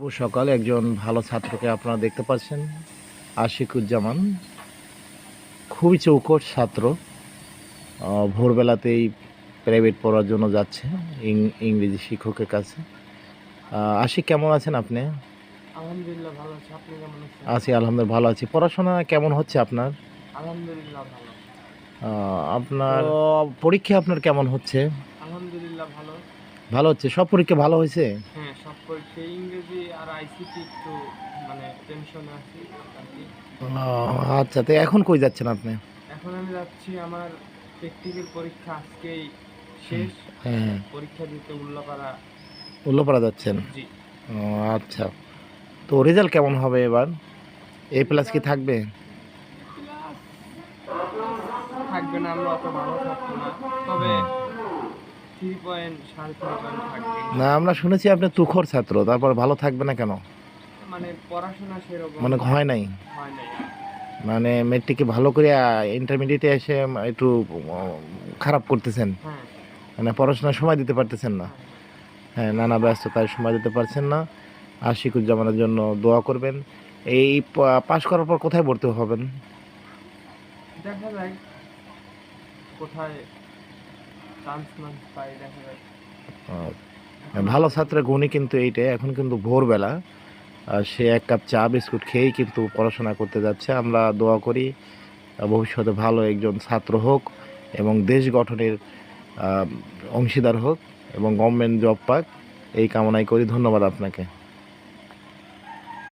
শুভ সকাল। একজন ভালো ছাত্রকে আপনারা দেখতে পাচ্ছেন, আশিকুজ্জামান। খুবই চৌকস ছাত্র। ভোরবেলাতেই প্রাইভেট পড়ার জন্য যাচ্ছে ইংরেজি শিক্ষকের কাছে। আশিক, কেমন আছেন আপনি? আলহামদুলিল্লাহ ভালো আছি। আপনি কেমন আছেন? আছি, আলহামদুলিল্লাহ ভালো আছি। পড়াশোনা কেমন হচ্ছে আপনার? আলহামদুলিল্লাহ ভালো। আপনার পরীক্ষা আপনার কেমন হচ্ছে? আলহামদুলিল্লাহ ভালো। ভালো হচ্ছে? সব পরীক্ষা ভালো হয়েছে? হ্যাঁ, সব পরীক্ষায় ইংরেজি আর আইসিটি একটু টেনশনে আছি আরকি। আচ্ছা, তো এখন কই যাচ্ছেন আপনি? এখন আমি যাচ্ছি আমার প্র্যাকটিক্যাল পরীক্ষা আজকেই শেষ। হ্যাঁ, পরীক্ষা দিতে উল্লাপাড়া। উল্লাপাড়া যাচ্ছেন? জি। ও আচ্ছা। তো রেজাল্ট কেমন হবে এবার? A+ কি থাকবে? ক্লাস থাকবে না, আমরা অত ভালো থাকবো না। তবে 3 পয়েন্ট 3.5 পয়েন্ট থাকবে না, ইনশাআল্লাহ। আমরা শুনেছি আপনি তুখোড় ছাত্র, তারপর ভালো থাকবে না কেন? মানে পড়াশোনা সেরকম মানে হয় নাই? হয় নাই। মানে মেট্রিকে ভালো করে ইন্টারমিডিয়েটে এসে একটু খারাপ করতেছেন, হ্যাঁ, মানে পড়াশোনার সময় দিতে পারতেছেন না। হ্যাঁ, হ্যাঁ। হ্যাঁ, নানা ব্যস্ততায় সময় দিতে পারছেন না। আশিকুজ্জামানের জন্য দোয়া করবেন। এই পাশ করার পর কোথায় ভর্তি হবেন? দেখা যায় কোথায় চান্স মান্স পাই, দেখা যায়। এখনো ভালো ছাত্রের গুণই কিন্তু এইটাই। এখন কিন্তু ভোরবেলা সে এক কাপ চা বিস্কুট খেয়েই কিন্তু পড়াশোনা করতে যাচ্ছে। আমরা দোয়া করি ভবিষ্যতে ভালো একজন ছাত্র হোক এবং দেশ গঠনের অংশীদার হোক এবং গভর্নমেন্ট জব পাক, এই কামনাই করি। ধন্যবাদ আপনাকে।